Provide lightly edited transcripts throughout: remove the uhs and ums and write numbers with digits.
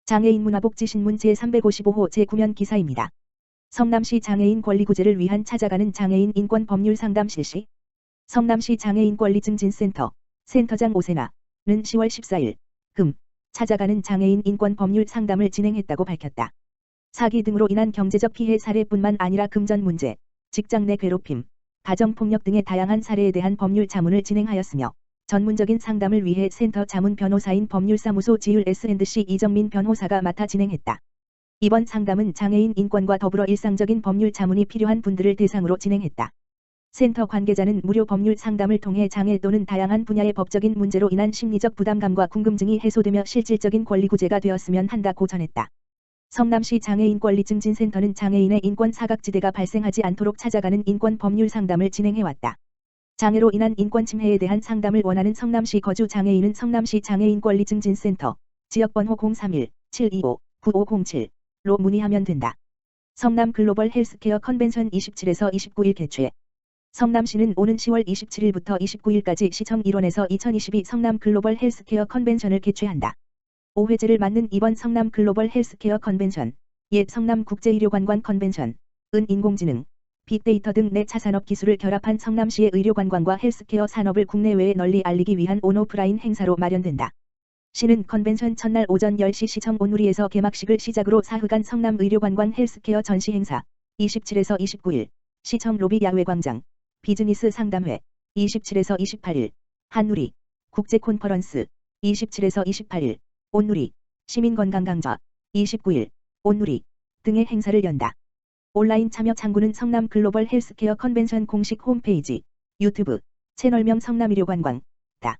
장애인 문화복지신문 제355호 제9면 기사입니다. 성남시 장애인 권리구제를 위한 찾아가는 장애인 인권 법률 상담 실시. 성남시 장애인 권리증진센터 센터장 오세나는 10월 14일 금 찾아가는 장애인 인권 법률 상담을 진행했다고 밝혔다. 사기 등으로 인한 경제적 피해 사례뿐만 아니라 금전 문제, 직장 내 괴롭힘, 가정폭력 등의 다양한 사례에 대한 법률 자문을 진행하였으며 전문적인 상담을 위해 센터 자문 변호사인 법률사무소 지율 S&C 이정민 변호사가 맡아 진행했다. 이번 상담은 장애인 인권과 더불어 일상적인 법률 자문이 필요한 분들을 대상으로 진행했다. 센터 관계자는 무료 법률 상담을 통해 장애 또는 다양한 분야의 법적인 문제로 인한 심리적 부담감과 궁금증이 해소되며 실질적인 권리구제가 되었으면 한다고 전했다. 성남시 장애인권리증진센터는 장애인의 인권 사각지대가 발생하지 않도록 찾아가는 인권 법률 상담을 진행해왔다. 장애로 인한 인권 침해에 대한 상담을 원하는 성남시 거주 장애인은 성남시 장애인권리증진센터 지역번호 031-725-9507로 문의하면 된다. 성남 글로벌 헬스케어 컨벤션 27에서 29일 개최. 성남시는 오는 10월 27일부터 29일까지 시청 일원에서 2022 성남 글로벌 헬스케어 컨벤션을 개최한다. 5회째를 맞는 이번 성남 글로벌 헬스케어 컨벤션, 옛 성남 국제의료관광 컨벤션, 은 인공지능, 빅데이터 등 내차 산업 기술을 결합한 성남시의 의료관광과 헬스케어 산업을 국내외에 널리 알리기 위한 온오프라인 행사로 마련된다. 시는 컨벤션 첫날 오전 10시 시청 온누리에서 개막식을 시작으로 사흘간 성남 의료관광 헬스케어 전시 행사, 27에서 29일, 시청 로비 야외광장, 비즈니스 상담회, 27에서 28일, 한누리, 국제 콘퍼런스, 27에서 28일, 온누리, 시민건강강좌, 29일, 온누리 등의 행사를 연다. 온라인 참여 창구는 성남 글로벌 헬스케어 컨벤션 공식 홈페이지, 유튜브, 채널명 성남의료관광, 다.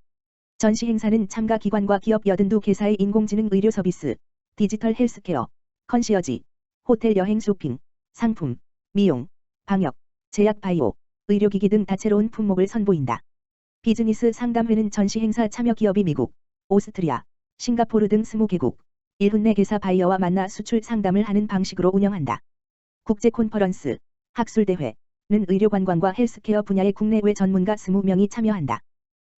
전시 행사는 참가 기관과 기업 82개사의 인공지능 의료 서비스, 디지털 헬스케어, 컨시어지, 호텔 여행 쇼핑, 상품, 미용, 방역, 제약 바이오, 의료기기 등 다채로운 품목을 선보인다. 비즈니스 상담회는 전시 행사 참여 기업이 미국, 오스트리아, 싱가포르 등 20개국, 74개사 바이어와 만나 수출 상담을 하는 방식으로 운영한다. 국제 콘퍼런스, 학술대회는 의료관광과 헬스케어 분야의 국내외 전문가 20명이 참여한다.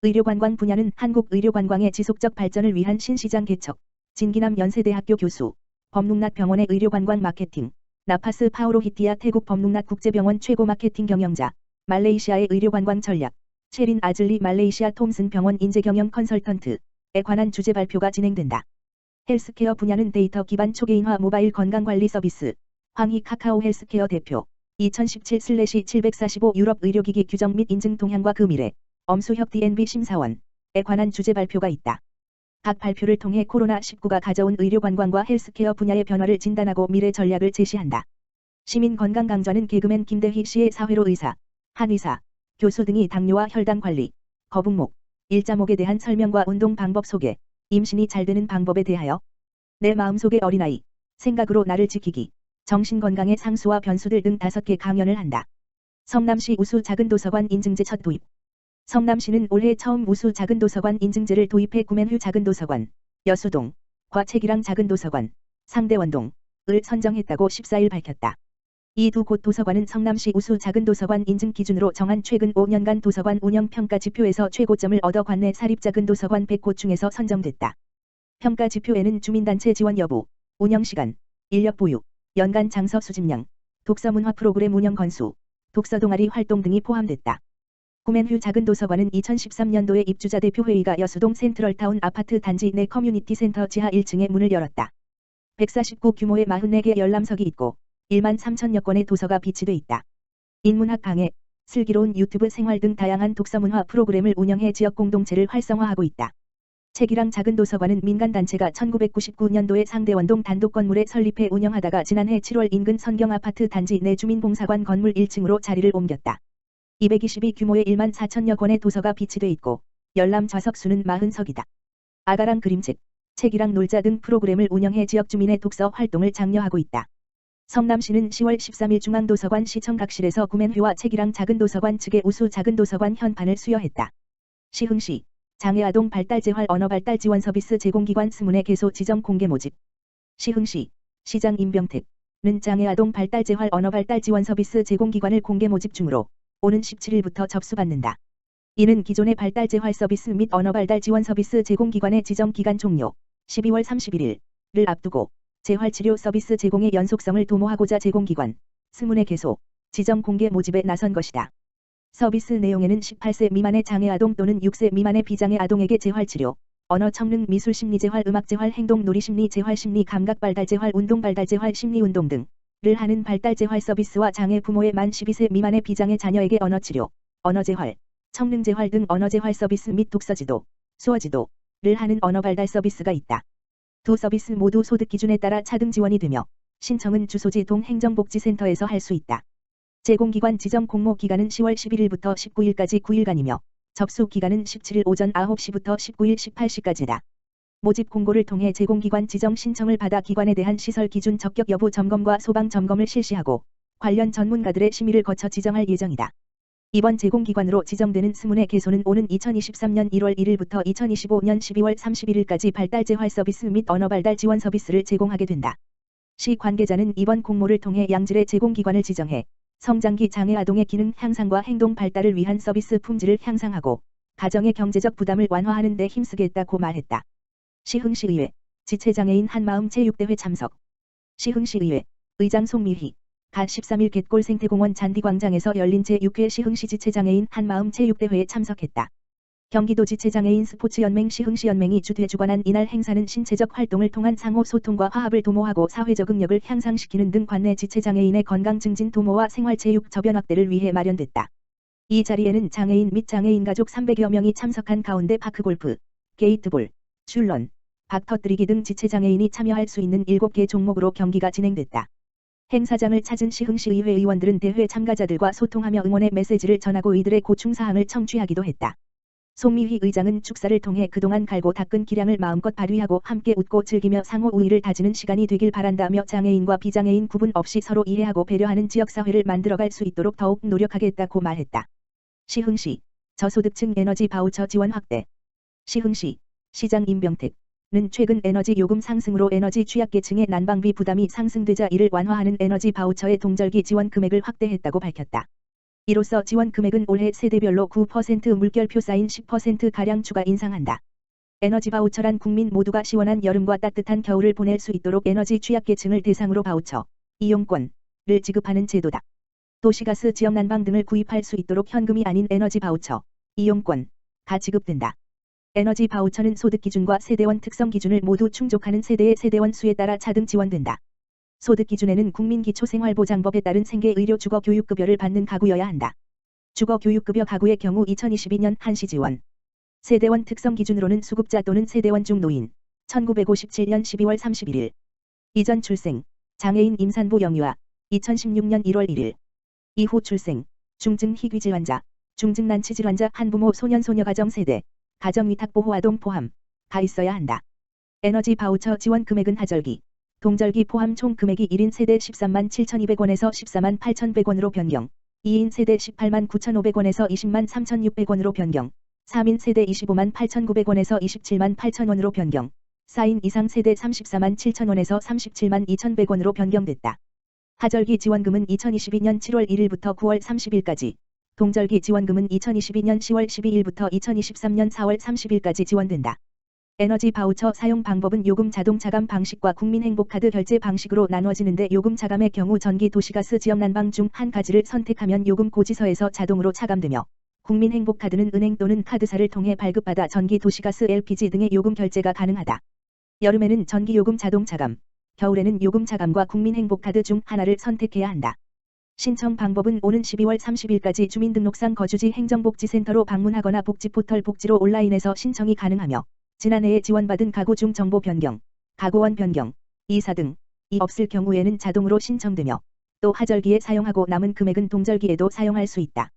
의료관광 분야는 한국의료관광의 지속적 발전을 위한 신시장 개척, 진기남 연세대학교 교수, 법록낫병원의 의료관광 마케팅, 나파스 파오로히티아 태국 법록낫국제병원 최고 마케팅 경영자, 말레이시아의 의료관광 전략, 체린 아즐리 말레이시아 톰슨 병원 인재경영 컨설턴트에 관한 주제 발표가 진행된다. 헬스케어 분야는 데이터 기반 초개인화 모바일 건강관리 서비스, 황희 카카오 헬스케어 대표, 2017/745 유럽 의료기기 규정 및 인증 동향과 그 미래, 엄수혁 DNB 심사원에 관한 주제 발표가 있다. 각 발표를 통해 코로나19가 가져온 의료관광과 헬스케어 분야의 변화를 진단하고 미래 전략을 제시한다. 시민건강강좌는 개그맨 김대휘 씨의 사회로 의사, 한의사, 교수 등이 당뇨와 혈당 관리, 거북목, 일자목에 대한 설명과 운동 방법 소개, 임신이 잘 되는 방법에 대하여, 내 마음속의 어린아이, 생각으로 나를 지키기, 정신건강의 상수와 변수들 등 5개 강연을 한다. 성남시 우수 작은 도서관 인증제 첫 도입. 성남시는 올해 처음 우수 작은 도서관 인증제를 도입해 구맨휴 작은 도서관, 여수동, 과 채기랑 작은 도서관, 상대원동을 선정했다고 14일 밝혔다. 이 두 곳 도서관은 성남시 우수 작은 도서관 인증 기준으로 정한 최근 5년간 도서관 운영 평가 지표에서 최고점을 얻어 관내 사립 작은 도서관 100곳 중에서 선정됐다. 평가 지표에는 주민단체 지원 여부, 운영시간, 인력 보유, 연간 장서 수집량, 독서문화 프로그램 운영 건수, 독서 동아리 활동 등이 포함됐다. 구맨휴 작은 도서관은 2013년도에 입주자 대표회의가 여수동 센트럴타운 아파트 단지 내 커뮤니티 센터 지하 1층에 문을 열었다. 149 규모의 44개 열람석이 있고 1만 3천여 건의 도서가 비치돼 있다. 인문학 강해, 슬기로운 유튜브 생활 등 다양한 독서문화 프로그램을 운영해 지역 공동체를 활성화하고 있다. 채기랑 작은 도서관은 민간단체가 1999년도에 상대원동 단독 건물에 설립해 운영하다가 지난해 7월 인근 선경아파트 단지 내 주민봉사관 건물 1층으로 자리를 옮겼다. 222 규모의 1만 4천여 권의 도서가 비치돼 있고 열람 좌석 수는 40석이다. 아가랑 그림책, 책이랑 놀자 등 프로그램을 운영해 지역 주민의 독서 활동을 장려하고 있다. 성남시는 10월 13일 중앙도서관 시청각실에서 구맨휴와 채기랑 작은 도서관 측의 우수 작은 도서관 현판을 수여했다. 시흥시 장애아동 발달재활 언어발달 지원 서비스 제공기관 20의 개소 지정 공개 모집. 시흥시 시장 임병택는 장애아동 발달재활 언어발달 지원 서비스 제공기관을 공개 모집 중으로 오는 17일부터 접수받는다. 이는 기존의 발달재활 서비스 및 언어발달 지원 서비스 제공기관의 지정기간 종료 12월 31일 앞두고 재활치료 서비스 제공의 연속성을 도모하고자 제공기관, 스문의 개소, 지정 공개 모집에 나선 것이다. 서비스 내용에는 18세 미만의 장애아동 또는 6세 미만의 비장애 아동에게 재활치료, 언어 청능 미술 심리 재활 음악 재활 행동 놀이 심리 재활 심리 감각 발달 재활 운동 발달 재활 심리 운동 등을 하는 발달 재활 서비스와 장애 부모의 만 12세 미만의 비장애 자녀에게 언어 치료, 언어 재활, 청능 재활 등 언어 재활 서비스 및 독서 지도, 수어 지도를 하는 언어 발달 서비스가 있다. 두 서비스 모두 소득 기준에 따라 차등 지원이 되며 신청은 주소지 동행정복지센터에서 할 수 있다. 제공기관 지정 공모 기간은 10월 11일부터 19일까지 9일간이며 접수 기간은 17일 오전 9시부터 19일 18시까지다. 모집 공고를 통해 제공기관 지정 신청을 받아 기관에 대한 시설 기준 적격 여부 점검과 소방 점검을 실시하고 관련 전문가들의 심의를 거쳐 지정할 예정이다. 이번 제공기관으로 지정되는 스문의 개소는 오는 2023년 1월 1일부터 2025년 12월 31일까지 발달 재활 서비스 및 언어 발달 지원 서비스를 제공하게 된다. 시 관계자는 이번 공모를 통해 양질의 제공기관을 지정해 성장기 장애 아동의 기능 향상과 행동 발달을 위한 서비스 품질을 향상하고 가정의 경제적 부담을 완화하는 데 힘쓰겠다고 말했다. 시흥시의회 지체장애인 한마음 체육대회 참석. 시흥시의회 의장 송미희 가 13일 갯골 생태공원 잔디광장에서 열린 제6회 시흥시 지체장애인 한마음 체육대회에 참석했다. 경기도 지체장애인 스포츠연맹 시흥시연맹이 주최주관한 이날 행사는 신체적 활동을 통한 상호 소통과 화합을 도모하고 사회 적응력을 향상시키는 등 관내 지체장애인의 건강 증진 도모와 생활체육 저변 확대를 위해 마련됐다. 이 자리에는 장애인 및 장애인 가족 300여 명이 참석한 가운데 파크골프, 게이트볼, 줄런, 박 터뜨리기 등 지체장애인이 참여할 수 있는 7개 종목으로 경기가 진행됐다. 행사장을 찾은 시흥시의회 의원들은 대회 참가자들과 소통하며 응원의 메시지를 전하고 이들의 고충사항을 청취하기도 했다. 송미희 의장은 축사를 통해 그동안 갈고 닦은 기량을 마음껏 발휘하고 함께 웃고 즐기며 상호 우위를 다지는 시간이 되길 바란다며 장애인과 비장애인 구분 없이 서로 이해하고 배려하는 지역사회를 만들어갈 수 있도록 더욱 노력하겠다고 말했다. 시흥시 저소득층 에너지 바우처 지원 확대. 시흥시 시장 임병택는 최근 에너지 요금 상승으로 에너지 취약계층의 난방비 부담이 상승되자 이를 완화하는 에너지 바우처의 동절기 지원 금액을 확대했다고 밝혔다. 이로써 지원 금액은 올해 세대별로 9% 물결표 쌓인 10%가량 추가 인상한다. 에너지 바우처란 국민 모두가 시원한 여름과 따뜻한 겨울을 보낼 수 있도록 에너지 취약계층을 대상으로 바우처, 이용권을 지급하는 제도다. 도시가스 지역 난방 등을 구입할 수 있도록 현금이 아닌 에너지 바우처, 이용권가 지급된다. 에너지 바우처는 소득 기준과 세대원 특성 기준을 모두 충족하는 세대의 세대원 수에 따라 차등 지원된다. 소득 기준에는 국민기초생활보장법에 따른 생계의료 주거교육급여를 받는 가구여야 한다. 주거교육급여 가구의 경우 2022년 한시 지원. 세대원 특성 기준으로는 수급자 또는 세대원 중 노인, 1957년 12월 31일. 이전 출생, 장애인 임산부 영유아, 2016년 1월 1일. 이후 출생, 중증 희귀 질환자, 중증 난치 질환자 한부모 소년소녀 가정 세대, 가정위탁보호아동 포함, 가 있어야 한다. 에너지 바우처 지원 금액은 하절기, 동절기 포함 총 금액이 1인 세대 13만 7,200원에서 14만 8,100원으로 변경, 2인 세대 18만 9,500원에서 20만 3,600원으로 변경, 3인 세대 25만 8,900원에서 27만 8,000원으로 변경, 4인 이상 세대 34만 7,000원에서 37만 2,100원으로 변경됐다. 하절기 지원금은 2022년 7월 1일부터 9월 30일까지, 동절기 지원금은 2022년 10월 12일부터 2023년 4월 30일까지 지원된다. 에너지 바우처 사용 방법은 요금 자동 차감 방식과 국민행복카드 결제 방식으로 나눠지는데 요금 차감의 경우 전기 도시가스 지역 난방 중 한 가지를 선택하면 요금 고지서에서 자동으로 차감되며 국민행복카드는 은행 또는 카드사를 통해 발급받아 전기 도시가스 LPG 등의 요금 결제가 가능하다. 여름에는 전기 요금 자동 차감, 겨울에는 요금 차감과 국민행복카드 중 하나를 선택해야 한다. 신청 방법은 오는 12월 30일까지 주민등록상 거주지 행정복지센터로 방문하거나 복지포털 복지로 온라인에서 신청이 가능하며 지난해에 지원받은 가구 중 정보 변경, 가구원 변경, 이사 등이 없을 경우에는 자동으로 신청되며 또 하절기에 사용하고 남은 금액은 동절기에도 사용할 수 있다.